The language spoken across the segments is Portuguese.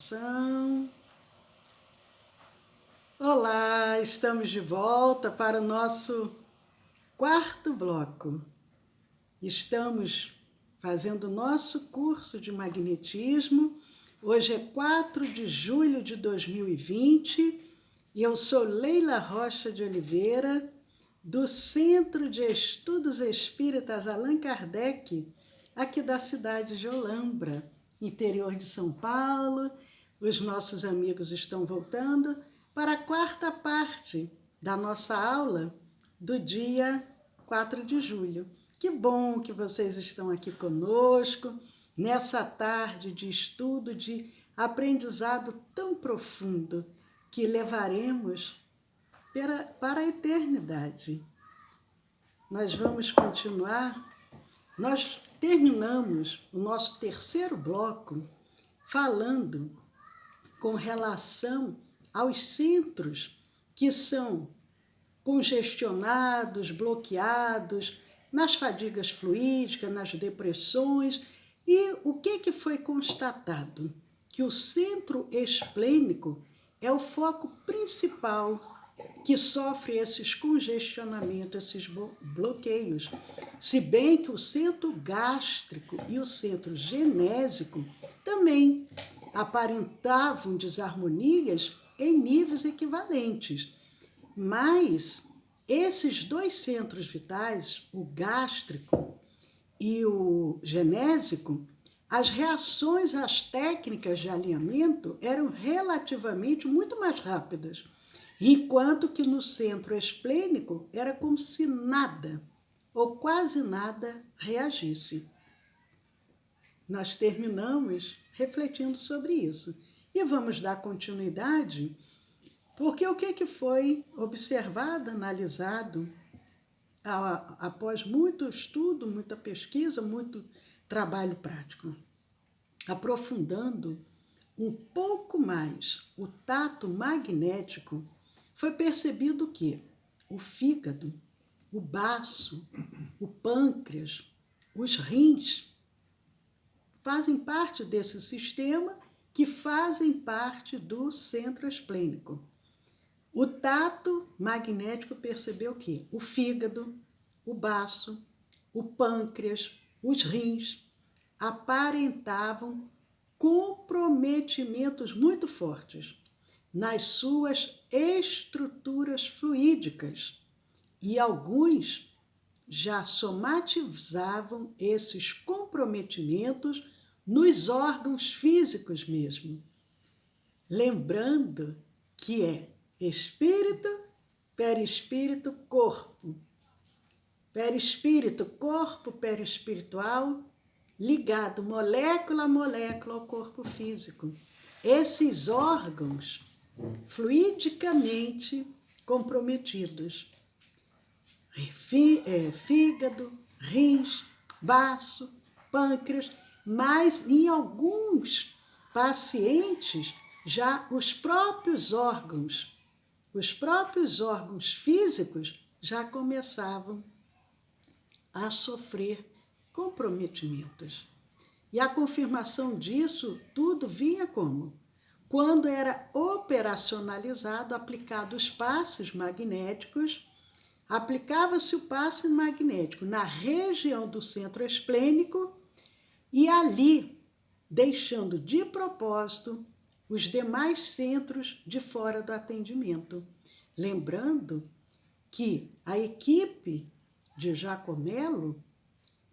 Ação. Olá, estamos de volta para o nosso quarto bloco. Estamos fazendo o nosso curso de magnetismo. Hoje é 4 de julho de 2020 e eu sou Leila Rocha de Oliveira, do Centro de Estudos Espíritas Allan Kardec, aqui da cidade de Olambra, interior de São Paulo. Os nossos amigos estão voltando para a quarta parte da nossa aula do dia 4 de julho. Que bom que vocês estão aqui conosco, nessa tarde de estudo, de aprendizado tão profundo que levaremos para a eternidade. Nós vamos continuar. Nós terminamos o nosso terceiro bloco falando com relação aos centros que são congestionados, bloqueados, nas fadigas fluídicas, nas depressões. E o que foi constatado? Que o centro esplênico é o foco principal que sofre esses congestionamentos, esses bloqueios. Se bem que o centro gástrico e o centro genésico também aparentavam desarmonias em níveis equivalentes. Mas esses dois centros vitais, o gástrico e o genésico, as reações às técnicas de alinhamento eram relativamente muito mais rápidas, enquanto que no centro esplênico era como se nada ou quase nada reagisse. Nós terminamos refletindo sobre isso e vamos dar continuidade, porque o que foi observado, analisado, após muito estudo, muita pesquisa, muito trabalho prático, aprofundando um pouco mais o tato magnético, foi percebido que o fígado, o baço, o pâncreas, os rins fazem parte desse sistema que fazem parte do centro esplênico. O tato magnético percebeu que o fígado, o baço, o pâncreas, os rins aparentavam comprometimentos muito fortes nas suas estruturas fluídicas e alguns já somatizavam esses comprometimentos nos órgãos físicos mesmo. Lembrando que é espírito, perispírito, corpo. Perispírito, corpo perispiritual, ligado molécula a molécula ao corpo físico. Esses órgãos fluidicamente comprometidos. Fígado, rins, baço, pâncreas, mas em alguns pacientes já os próprios órgãos físicos já começavam a sofrer comprometimentos. E a confirmação disso tudo vinha como? Quando era operacionalizado, aplicado os passes magnéticos, aplicava-se o passe magnético na região do centro esplênico e ali, deixando de propósito os demais centros de fora do atendimento. Lembrando que a equipe de Jacomelo,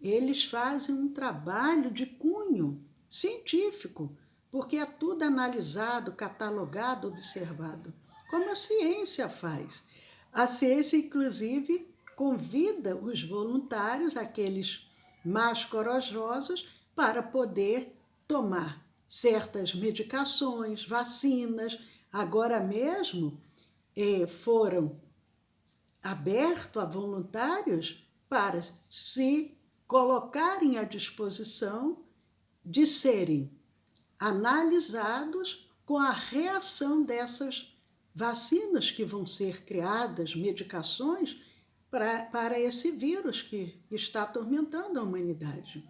eles fazem um trabalho de cunho científico, porque é tudo analisado, catalogado, observado, como a ciência faz. A ciência, inclusive, convida os voluntários, aqueles mais corajosos, para poder tomar certas medicações, vacinas. Agora mesmo foram abertos a voluntários para se colocarem à disposição de serem analisados com a reação dessas vacinas que vão ser criadas, medicações para esse vírus que está atormentando a humanidade.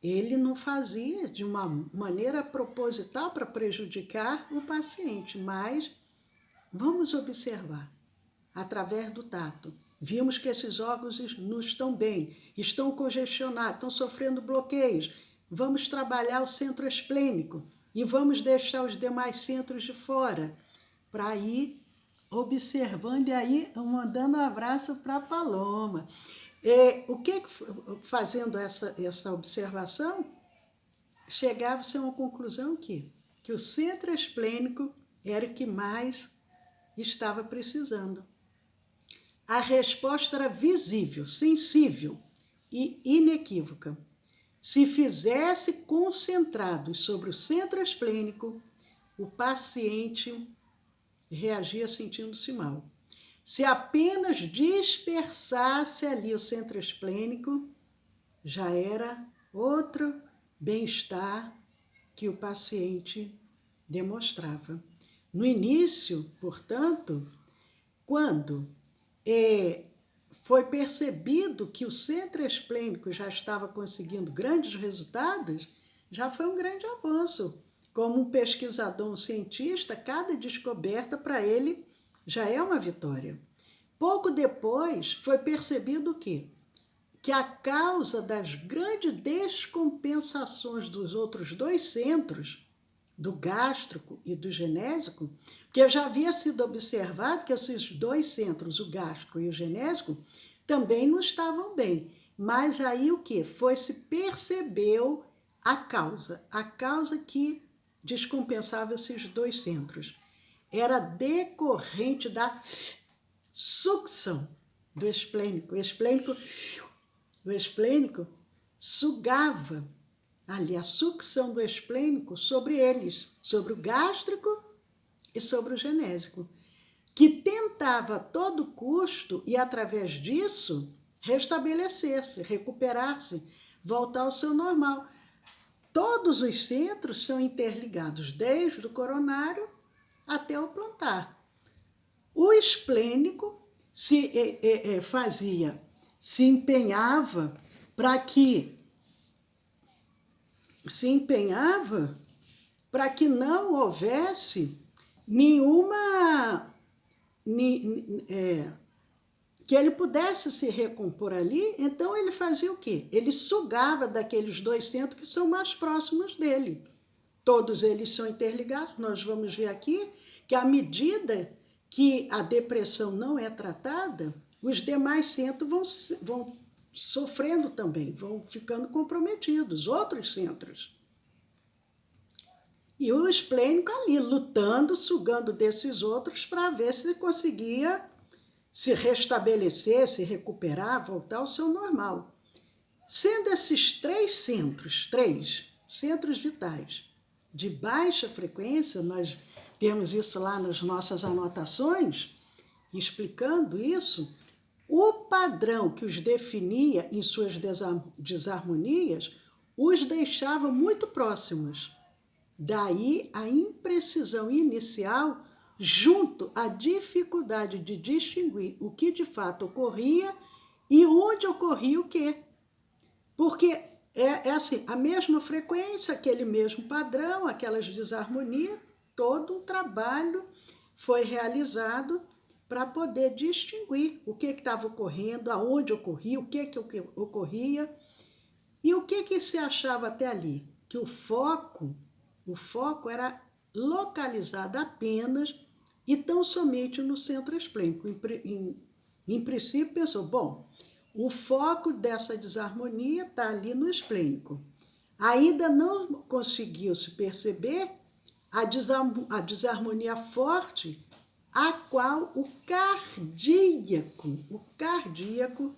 ele não fazia de uma maneira proposital para prejudicar o paciente, mas vamos observar através do tato. Vimos que esses órgãos não estão bem, estão congestionados, estão sofrendo bloqueios. Vamos trabalhar o centro esplênico e vamos deixar os demais centros de fora, para ir observando e aí mandando um abraço para a Paloma. Fazendo essa observação, chegava-se a uma conclusão que o centro esplênico era o que mais estava precisando. A resposta era visível, sensível e inequívoca. Se fizesse concentrados sobre o centro esplênico, o paciente reagia sentindo-se mal. Se apenas dispersasse ali o centro esplênico, já era outro bem-estar que o paciente demonstrava. No início, portanto, quando foi percebido que o centro esplênico já estava conseguindo grandes resultados, já foi um grande avanço. Como um pesquisador, um cientista, cada descoberta para ele já é uma vitória. Pouco depois foi percebido que a causa das grandes descompensações dos outros dois centros, do gástrico e do genésico, porque já havia sido observado que esses dois centros, o gástrico e o genésico, também não estavam bem. Mas aí o que? Se percebeu a causa que descompensava esses dois centros. Era decorrente da sucção do esplênico. O esplênico sugava ali a sucção do esplênico sobre eles, sobre o gástrico e sobre o genésico, que tentava a todo custo e através disso restabelecer-se, recuperar-se, voltar ao seu normal. Todos os centros são interligados, desde o coronário até o plantar. O esplênico se empenhava para que não houvesse nenhuma que ele pudesse se recompor ali. Então ele fazia o quê? Ele sugava daqueles dois centros que são mais próximos dele. Todos eles são interligados. Nós vamos ver aqui que à medida que a depressão não é tratada, os demais centros vão sofrendo também, vão ficando comprometidos, outros centros. E o esplênico ali, lutando, sugando desses outros para ver se conseguia se restabelecer, se recuperar, voltar ao seu normal. Sendo esses três centros vitais de baixa frequência, nós temos isso lá nas nossas anotações, explicando isso, o padrão que os definia em suas desarmonias os deixava muito próximos. Daí a imprecisão inicial, junto à dificuldade de distinguir o que de fato ocorria e onde ocorria o quê. Porque é assim, a mesma frequência, aquele mesmo padrão, aquelas desarmonias, todo um trabalho foi realizado para poder distinguir o que estava ocorrendo, aonde ocorria, o que ocorria e o que se achava até ali. Que o foco era localizado apenas e tão somente no centro esplênico. Em princípio, pensou, bom, o foco dessa desarmonia está ali no esplênico. Ainda não conseguiu se perceber a desarmonia forte a qual o cardíaco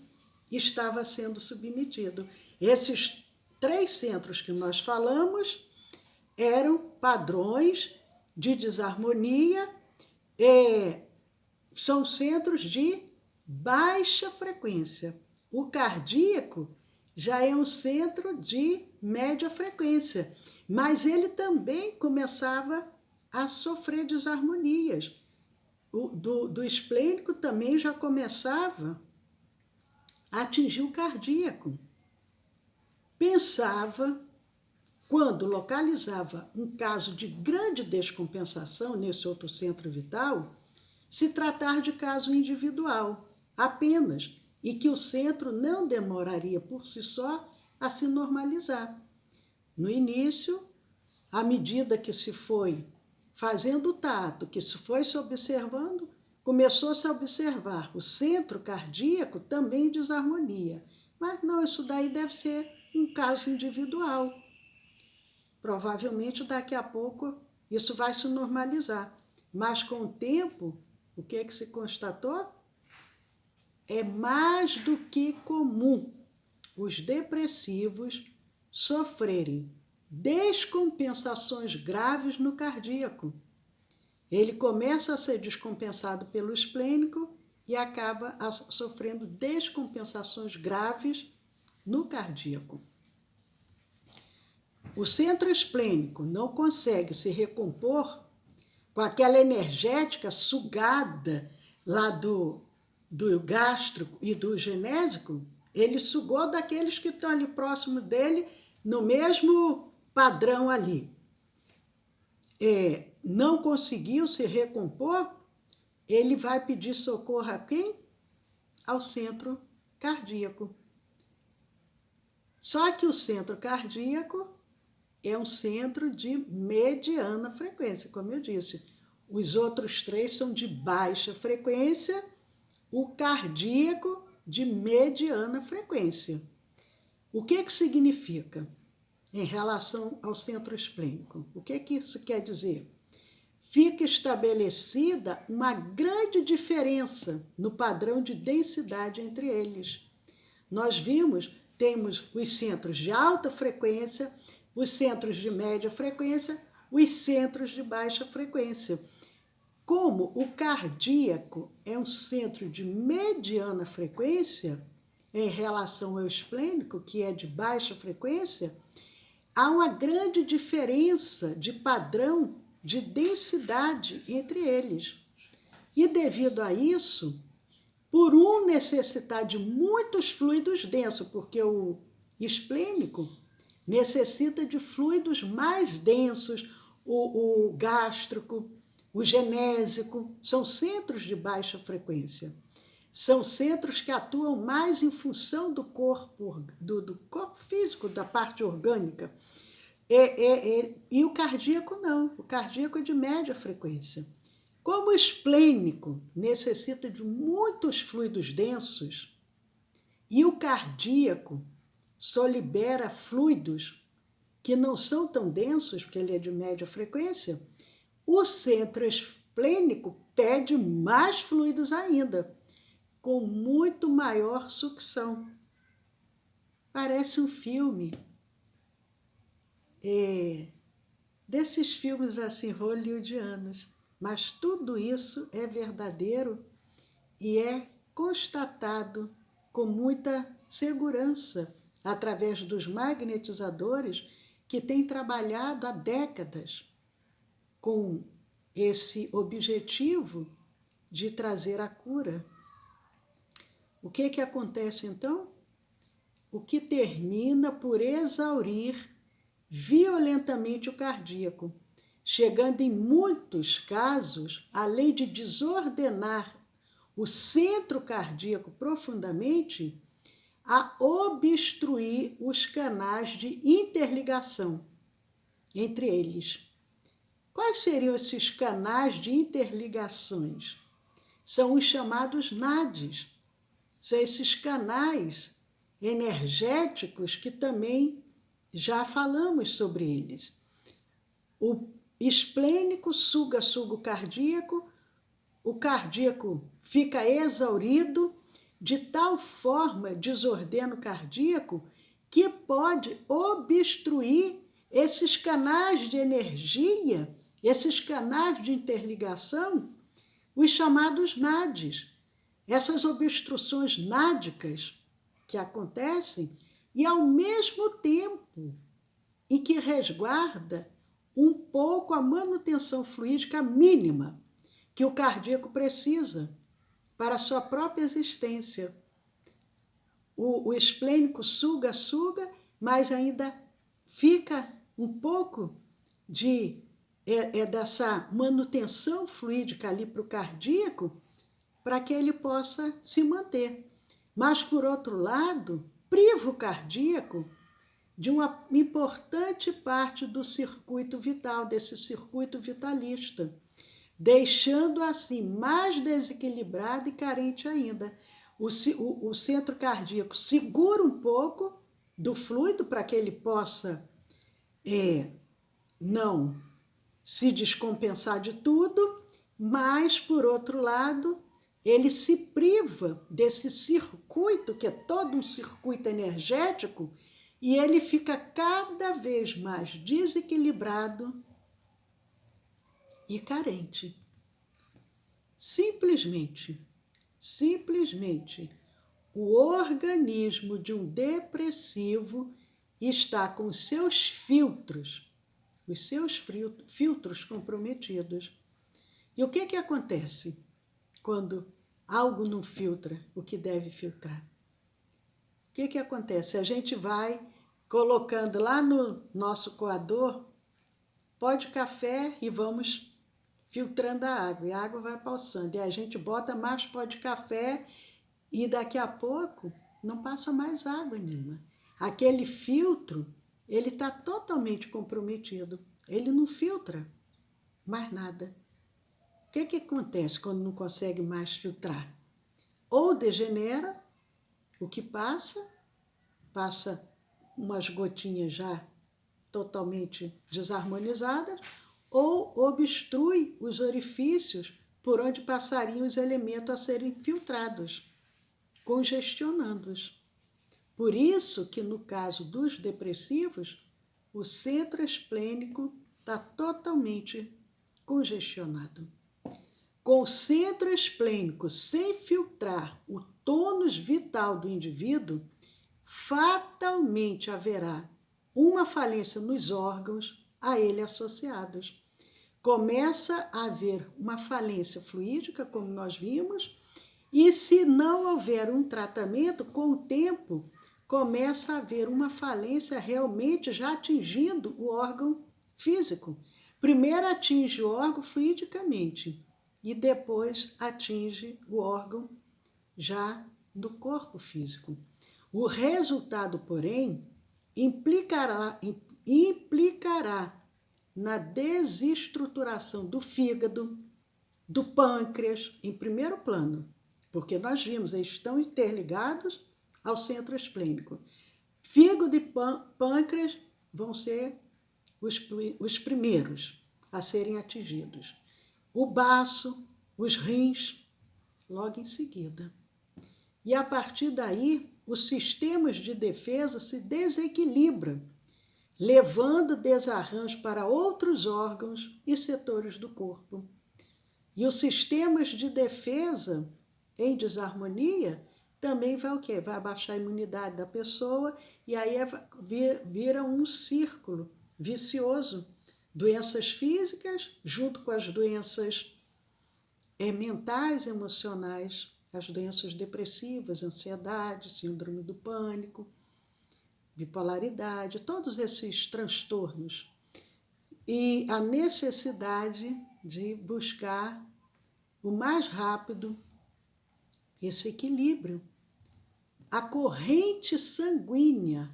estava sendo submetido. Esses três centros que nós falamos eram padrões de desarmonia, são centros de baixa frequência. O cardíaco já é um centro de média frequência, mas ele também começava a sofrer desarmonias. Do esplênico também já começava a atingir o cardíaco. pensava, quando localizava um caso de grande descompensação nesse outro centro vital, se tratar de caso individual, apenas, e que o centro não demoraria por si só a se normalizar. No início, à medida que se foi fazendo o tato, que se foi se observando, começou-se a observar o centro cardíaco também em desarmonia. Mas não, isso daí deve ser um caso individual. Provavelmente daqui a pouco isso vai se normalizar. Mas com o tempo, o que é que se constatou? É mais do que comum os depressivos sofrerem descompensações graves no cardíaco. Ele começa a ser descompensado pelo esplênico e acaba sofrendo descompensações graves no cardíaco. O centro esplênico não consegue se recompor com aquela energética sugada lá do gástrico e do genésico. Ele sugou daqueles que estão ali próximo dele, no mesmo padrão ali. Não conseguiu se recompor, ele vai pedir socorro a quem? Ao centro cardíaco. Só que o centro cardíaco é um centro de mediana frequência, como eu disse. Os outros três são de baixa frequência, o cardíaco de mediana frequência. O que significa em relação ao centro esplênico? O que isso quer dizer? Fica estabelecida uma grande diferença no padrão de densidade entre eles. Nós temos os centros de alta frequência, os centros de média frequência, os centros de baixa frequência. Como o cardíaco é um centro de mediana frequência, em relação ao esplênico, que é de baixa frequência, há uma grande diferença de padrão de densidade entre eles. E devido a isso, por um necessitar de muitos fluidos densos, porque o esplênico necessita de fluidos mais densos, o gástrico, o genésico, são centros de baixa frequência. São centros que atuam mais em função do corpo físico, da parte orgânica. E o cardíaco não, o cardíaco é de média frequência. Como o esplênico necessita de muitos fluidos densos e o cardíaco só libera fluidos que não são tão densos, porque ele é de média frequência, o centro esplênico pede mais fluidos ainda, com muito maior sucção. Parece um filme. Desses filmes assim hollywoodianos, mas tudo isso é verdadeiro e é constatado com muita segurança através dos magnetizadores que têm trabalhado há décadas com esse objetivo de trazer a cura. O que acontece então? O que termina por exaurir violentamente o cardíaco, chegando em muitos casos, além de desordenar o centro cardíaco profundamente, a obstruir os canais de interligação entre eles. Quais seriam esses canais de interligações? São os chamados NADs. São esses canais energéticos que também já falamos sobre eles. O esplênico suga o cardíaco fica exaurido, de tal forma desordena o cardíaco que pode obstruir esses canais de energia, esses canais de interligação, os chamados NADs. Essas obstruções nádicas que acontecem e, ao mesmo tempo, em que resguarda um pouco a manutenção fluídica mínima que o cardíaco precisa para a sua própria existência. O esplênico suga mas ainda fica um pouco dessa manutenção fluídica ali para o cardíaco, para que ele possa se manter. Mas, por outro lado, priva o cardíaco de uma importante parte do circuito vital, desse circuito vitalista, deixando assim mais desequilibrado e carente ainda. O centro cardíaco segura um pouco do fluido para que ele possa não se descompensar de tudo, mas, por outro lado, ele se priva desse circuito, que é todo um circuito energético, e ele fica cada vez mais desequilibrado e carente. Simplesmente, o organismo de um depressivo está com os seus filtros comprometidos. E o que acontece quando algo não filtra o que deve filtrar? O que acontece? A gente vai colocando lá no nosso coador pó de café e vamos filtrando a água. E a água vai passando. E a gente bota mais pó de café e daqui a pouco não passa mais água nenhuma. Aquele filtro, ele está totalmente comprometido. Ele não filtra mais nada. O que acontece quando não consegue mais filtrar? Ou degenera o que passa umas gotinhas já totalmente desarmonizadas, ou obstrui os orifícios por onde passariam os elementos a serem filtrados, congestionando-os. Por isso que, no caso dos depressivos, o centro esplênico está totalmente congestionado. Com o centro esplênico sem filtrar o tônus vital do indivíduo, fatalmente haverá uma falência nos órgãos a ele associados. Começa a haver uma falência fluídica, como nós vimos, e se não houver um tratamento, com o tempo, começa a haver uma falência realmente já atingindo o órgão físico. Primeiro atinge o órgão fluidicamente e depois atinge o órgão já do corpo físico. O resultado, porém, implicará na desestruturação do fígado, do pâncreas, em primeiro plano, porque nós vimos, eles estão interligados ao centro esplênico. Fígado e pâncreas vão ser os primeiros a serem atingidos. O baço, os rins, logo em seguida. E a partir daí, os sistemas de defesa se desequilibram, levando desarranjo para outros órgãos e setores do corpo. E os sistemas de defesa em desarmonia também vai o quê? Vai abaixar a imunidade da pessoa e aí vira um círculo vicioso. Doenças físicas junto com as doenças mentais, emocionais, as doenças depressivas, ansiedade, síndrome do pânico, bipolaridade, todos esses transtornos. E a necessidade de buscar o mais rápido esse equilíbrio. A corrente sanguínea,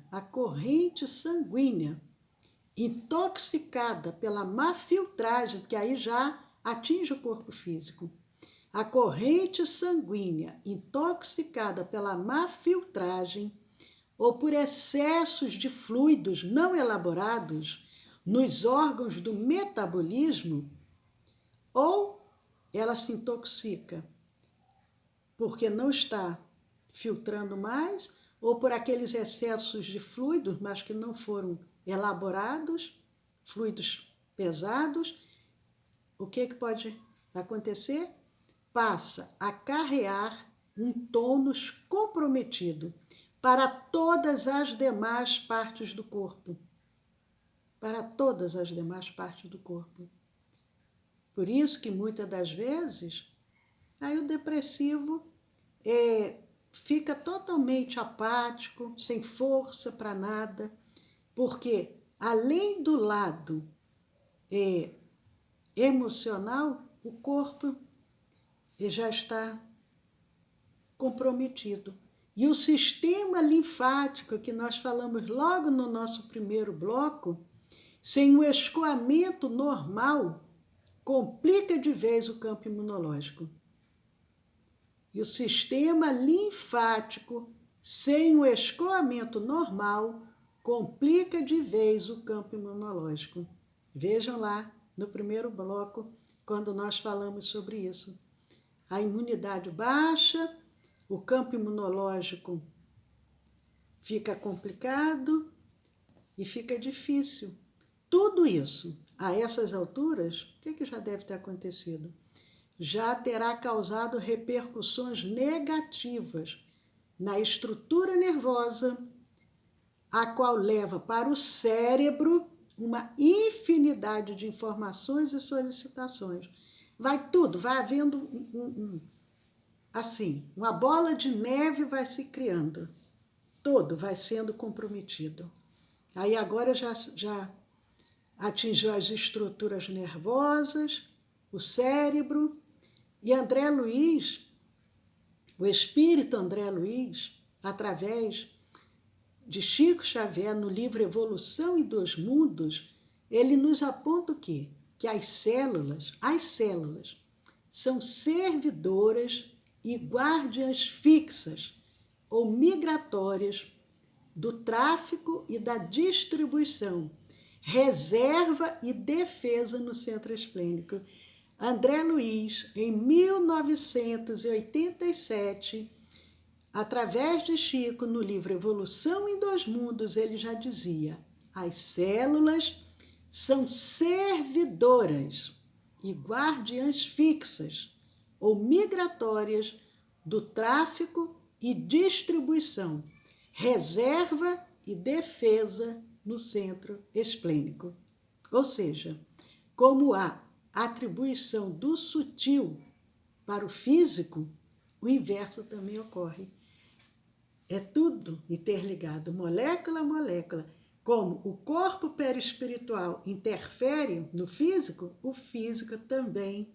intoxicada pela má filtragem, que aí já atinge o corpo físico. A corrente sanguínea intoxicada pela má filtragem ou por excessos de fluidos não elaborados nos órgãos do metabolismo, ou ela se intoxica porque não está filtrando mais, ou por aqueles excessos de fluidos, mas que não foram elaborados, fluidos pesados, o que pode acontecer? Passa a carrear um tônus comprometido para todas as demais partes do corpo. Para todas as demais partes do corpo. Por isso que muitas das vezes, aí o depressivo fica totalmente apático, sem força para nada, porque além do lado emocional, o corpo já está comprometido. E o sistema linfático, que nós falamos logo no nosso primeiro bloco, sem o escoamento normal, complica de vez o campo imunológico. E o sistema linfático, sem o escoamento normal, complica de vez o campo imunológico. Vejam lá no primeiro bloco, quando nós falamos sobre isso. A imunidade baixa, o campo imunológico fica complicado e fica difícil. Tudo isso, a essas alturas, o que já deve ter acontecido? Já terá causado repercussões negativas na estrutura nervosa, a qual leva para o cérebro uma infinidade de informações e solicitações. Vai tudo, vai havendo assim, uma bola de neve vai se criando. Todo vai sendo comprometido. Aí agora já atingiu as estruturas nervosas, o cérebro, e André Luiz, o espírito André Luiz, através de Chico Xavier, no livro Evolução em Dois Mundos, ele nos aponta o quê? Que as células são servidoras e guardiãs fixas ou migratórias do tráfico e da distribuição, reserva e defesa no centro esplênico. André Luiz, em 1987, através de Chico, no livro Evolução em Dois Mundos, ele já dizia: as células são servidoras e guardiãs fixas ou migratórias do tráfico e distribuição, reserva e defesa no centro esplênico. Ou seja, como há atribuição do sutil para o físico, o inverso também ocorre. É tudo interligado, molécula a molécula. Como o corpo perispiritual interfere no físico, o físico também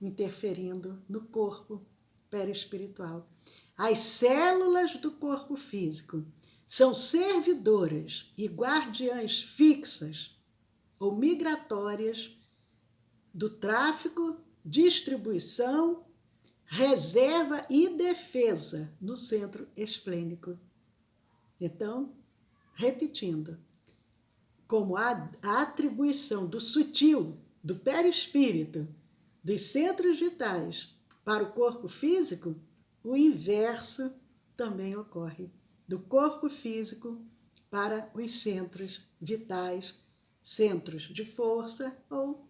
interferindo no corpo perispiritual. As células do corpo físico são servidoras e guardiãs fixas ou migratórias do tráfico, distribuição, reserva e defesa no centro esplênico. Então, repetindo, como a atribuição do sutil, do perispírito, dos centros vitais para o corpo físico, o inverso também ocorre, do corpo físico para os centros vitais, centros de força ou,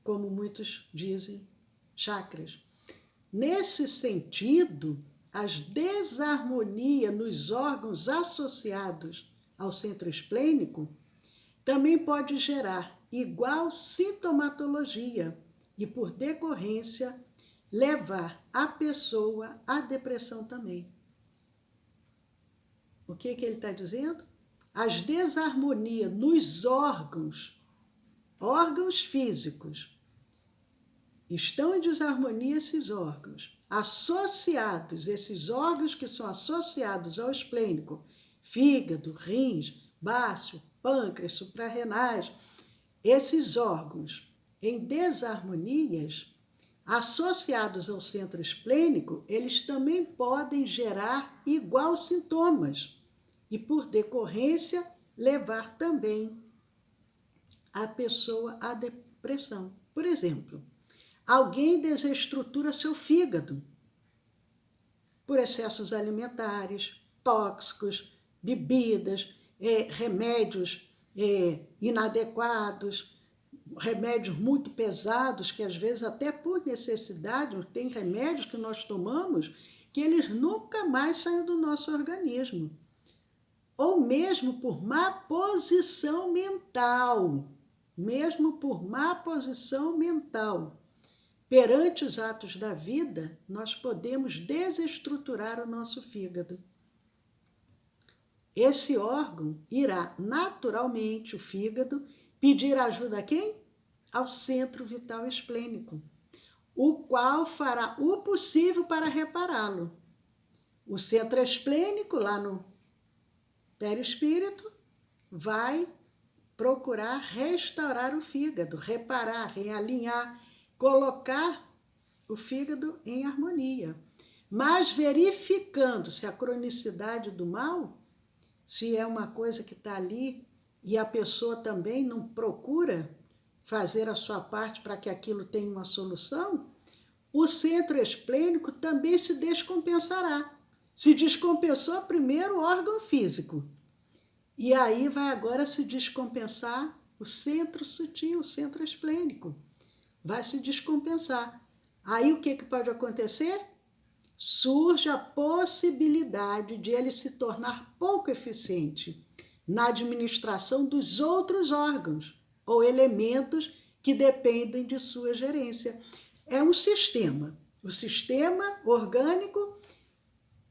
como muitos dizem, chakras. Nesse sentido, as desarmonias nos órgãos associados ao centro esplênico também pode gerar igual sintomatologia e, por decorrência, levar a pessoa à depressão também. O que ele está dizendo? As desarmonias nos órgãos físicos, estão em desarmonia esses órgãos, esses órgãos que são associados ao esplênico, fígado, rins, baço, pâncreas, suprarrenais, esses órgãos em desarmonias, associados ao centro esplênico, eles também podem gerar igual sintomas e, por decorrência, levar também a pessoa à depressão. Por exemplo, alguém desestrutura seu fígado por excessos alimentares, tóxicos, bebidas, remédios inadequados, remédios muito pesados, que às vezes até por necessidade, tem remédios que nós tomamos que eles nunca mais saem do nosso organismo. Ou mesmo por má posição mental, perante os atos da vida, nós podemos desestruturar o nosso fígado. esse órgão irá naturalmente, o fígado, pedir ajuda a quem? Ao centro vital esplênico, o qual fará o possível para repará-lo. O centro esplênico, lá no perispírito, vai procurar restaurar o fígado, reparar, realinhar, colocar o fígado em harmonia. Mas verificando-se a cronicidade do mal, se é uma coisa que está ali e a pessoa também não procura fazer a sua parte para que aquilo tenha uma solução, o centro esplênico também se descompensará. Se descompensou primeiro o órgão físico. E aí vai agora se descompensar o centro sutil, o centro esplênico. Vai se descompensar. Aí o que pode acontecer? Surge a possibilidade de ele se tornar pouco eficiente na administração dos outros órgãos ou elementos que dependem de sua gerência. É um sistema, o sistema orgânico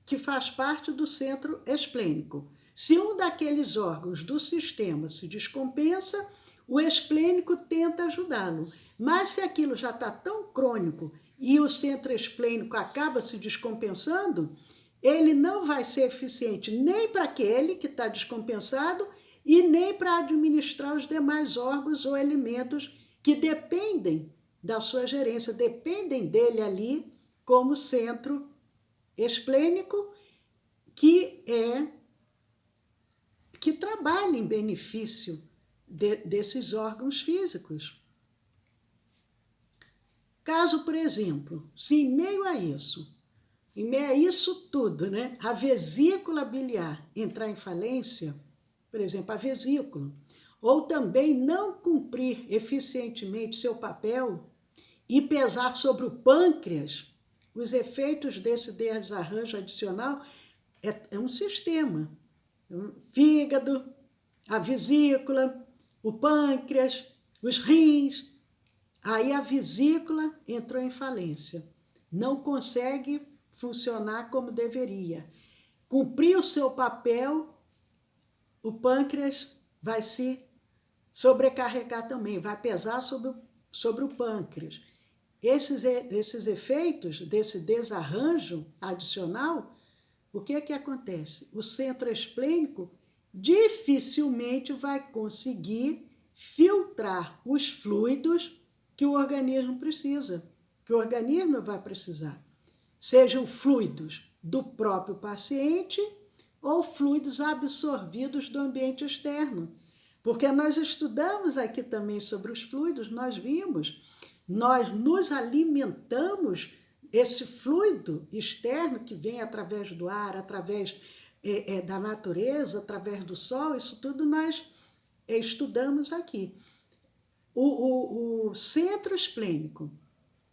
que faz parte do centro esplênico. Se um daqueles órgãos do sistema se descompensa, o esplênico tenta ajudá-lo. Mas se aquilo já está tão crônico e o centro esplênico acaba se descompensando, ele não vai ser eficiente nem para aquele que está descompensado e nem para administrar os demais órgãos ou elementos que dependem da sua gerência, dependem dele ali como centro esplênico que trabalha em benefício desses órgãos físicos. Caso, por exemplo, se em meio a isso tudo, né, a vesícula biliar entrar em falência, por exemplo, a vesícula, ou também não cumprir eficientemente seu papel e pesar sobre o pâncreas, os efeitos desse desarranjo adicional é um sistema. O fígado, a vesícula, o pâncreas, os rins. Aí a vesícula entrou em falência. Não consegue funcionar como deveria. Cumprir o seu papel, o pâncreas vai se sobrecarregar também, vai pesar sobre o pâncreas. Esses efeitos desse desarranjo adicional, o que acontece? O centro esplênico dificilmente vai conseguir filtrar os fluidos que o organismo precisa, que o organismo vai precisar. Sejam fluidos do próprio paciente ou fluidos absorvidos do ambiente externo. Porque nós estudamos aqui também sobre os fluidos, nós vimos, nós nos alimentamos, esse fluido externo que vem através do ar, através da natureza, através do sol, isso tudo nós estudamos aqui. O centro esplênico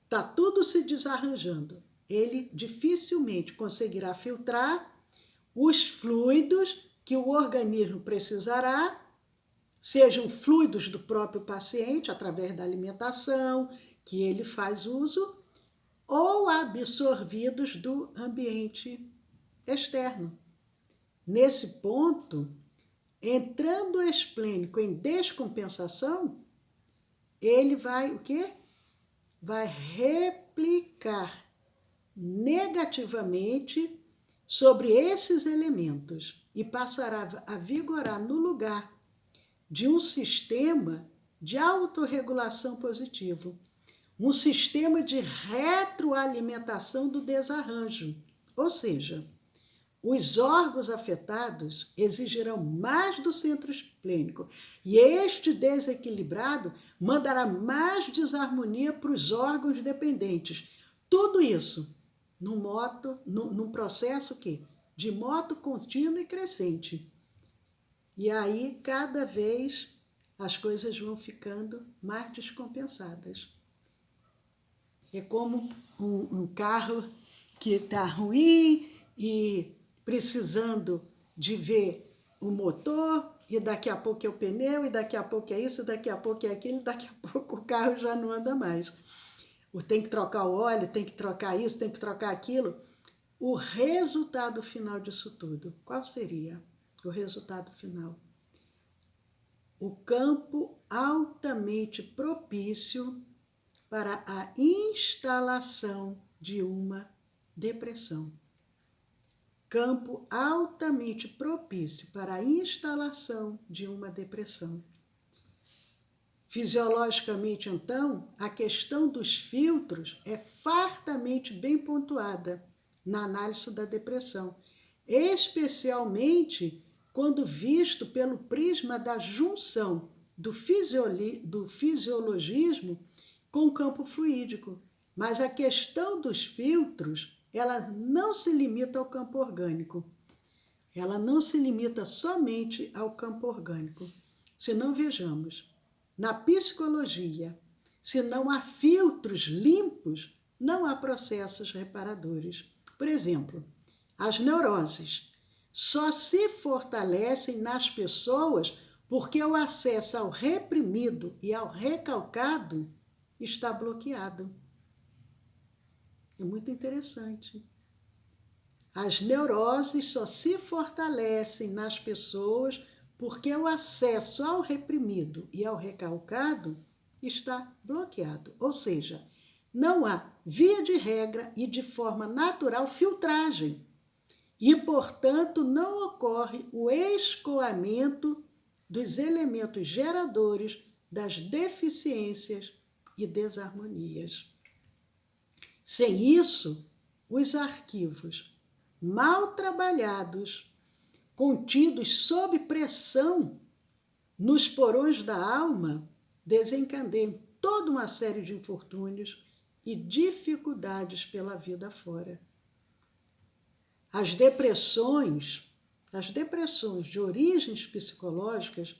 está tudo se desarranjando. Ele dificilmente conseguirá filtrar os fluidos que o organismo precisará, sejam fluidos do próprio paciente, através da alimentação, que ele faz uso, ou absorvidos do ambiente externo. Nesse ponto, entrando o esplênico em descompensação, ele vai o quê? Vai replicar negativamente sobre esses elementos e passará a vigorar no lugar de um sistema de autorregulação positivo, um sistema de retroalimentação do desarranjo. Ou seja, os órgãos afetados exigirão mais do centro esplênico e este desequilibrado mandará mais desarmonia para os órgãos dependentes. Tudo isso num processo de moto contínuo e crescente. E aí, cada vez, as coisas vão ficando mais descompensadas. É como um carro que está ruim e precisando de ver o motor, e daqui a pouco é o pneu, e daqui a pouco é isso, e daqui a pouco é aquilo, e daqui a pouco o carro já não anda mais. Tem que trocar o óleo, tem que trocar isso, tem que trocar aquilo. O resultado final disso tudo, qual seria? o resultado final. O campo altamente propício para a instalação de uma depressão. Campo altamente propício para a instalação de uma depressão. Fisiologicamente, então, a questão dos filtros é fartamente bem pontuada na análise da depressão, especialmente quando visto pelo prisma da junção do fisiologismo com o campo fluídico. Mas a questão dos filtros, ela não se limita ao campo orgânico. Ela não se limita somente ao campo orgânico. Se não, vejamos, na psicologia, se não há filtros limpos, não há processos reparadores. Por exemplo, as neuroses só se fortalecem nas pessoas porque o acesso ao reprimido e ao recalcado está bloqueado. É muito interessante. As neuroses só se fortalecem nas pessoas porque o acesso ao reprimido e ao recalcado está bloqueado. Ou seja, não há, via de regra e de forma natural, filtragem. E, portanto, não ocorre o escoamento dos elementos geradores das deficiências e desarmonias. Sem isso, os arquivos mal trabalhados, contidos sob pressão nos porões da alma, desencadeiam toda uma série de infortúnios e dificuldades pela vida fora. As depressões de origens psicológicas,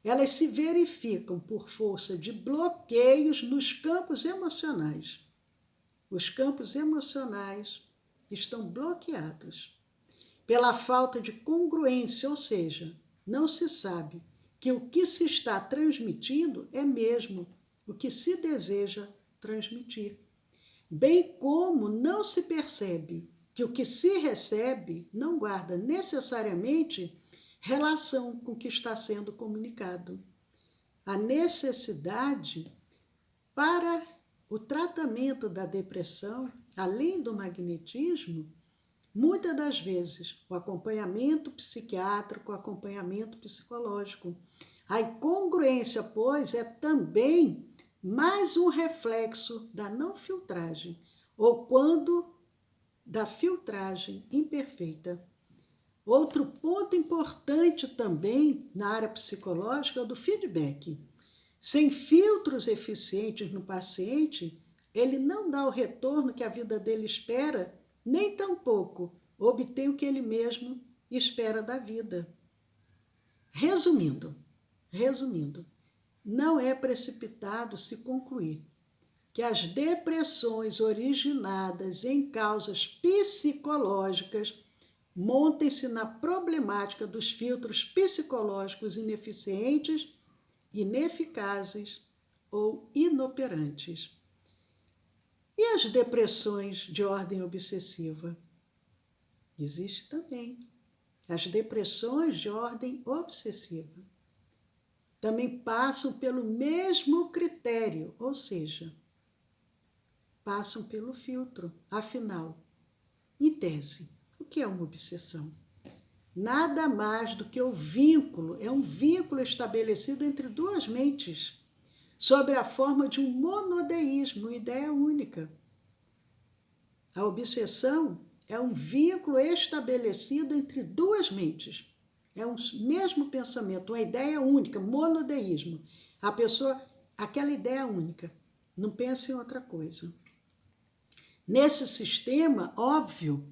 elas se verificam por força de bloqueios nos campos emocionais. Os campos emocionais estão bloqueados pela falta de congruência, ou seja, não se sabe que o que se está transmitindo é mesmo o que se deseja transmitir, bem como não se percebe que o que se recebe não guarda necessariamente relação com o que está sendo comunicado. A necessidade para o tratamento da depressão, além do magnetismo, muitas das vezes o acompanhamento psiquiátrico, o acompanhamento psicológico. A incongruência, pois, é também mais um reflexo da não filtragem, ou quando da filtragem imperfeita. Outro ponto importante também na área psicológica é o do feedback. Sem filtros eficientes no paciente, ele não dá o retorno que a vida dele espera, nem tampouco obtém o que ele mesmo espera da vida. Resumindo, não é precipitado se concluir que as depressões originadas em causas psicológicas montem-se na problemática dos filtros psicológicos ineficientes, ineficazes ou inoperantes. E as depressões de ordem obsessiva? Existe também. As depressões de ordem obsessiva também passam pelo mesmo critério, ou seja, passam pelo filtro. Afinal, em tese, o que é uma obsessão? Nada mais do que o vínculo, é um vínculo estabelecido entre duas mentes, sob a forma de um monodeísmo, uma ideia única. A obsessão é um vínculo estabelecido entre duas mentes. É um mesmo pensamento, uma ideia única, monodeísmo. A pessoa, aquela ideia única, não pensa em outra coisa. Nesse sistema, óbvio,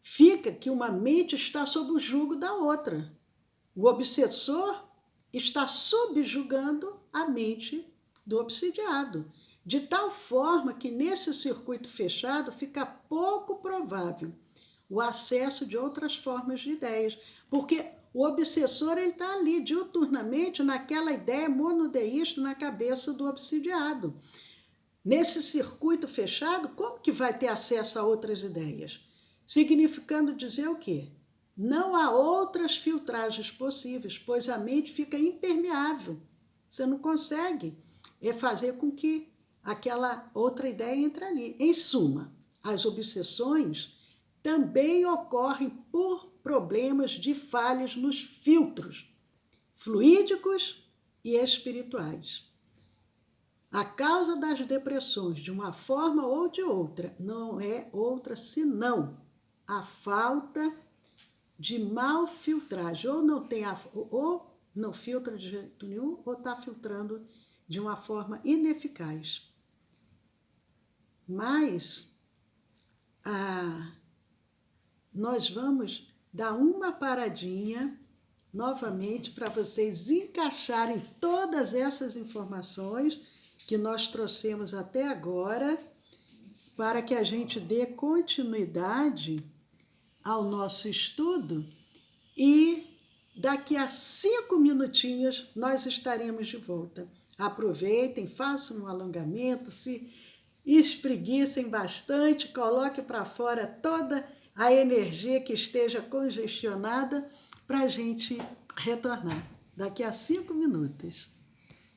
fica que uma mente está sob o jugo da outra. O obsessor está subjugando a mente do obsidiado, de tal forma que nesse circuito fechado fica pouco provável o acesso de outras formas de ideias, porque o obsessor está ali diuturnamente naquela ideia monodeísta na cabeça do obsidiado. Nesse circuito fechado, como que vai ter acesso a outras ideias? Significando dizer o quê? Não há outras filtragens possíveis, pois a mente fica impermeável. Você não consegue fazer com que aquela outra ideia entre ali. Em suma, as obsessões também ocorrem por problemas de falhas nos filtros fluídicos e espirituais. A causa das depressões, de uma forma ou de outra, não é outra senão a falta de mal filtragem. Ou não tem ou não filtra de jeito nenhum, ou está filtrando de uma forma ineficaz. Mas nós vamos dar uma paradinha novamente para vocês encaixarem todas essas informações que nós trouxemos até agora, para que a gente dê continuidade ao nosso estudo e daqui a 5 minutinhos nós estaremos de volta. Aproveitem, façam um alongamento, se espreguicem bastante, coloquem para fora toda a energia que esteja congestionada para a gente retornar daqui a 5 minutos.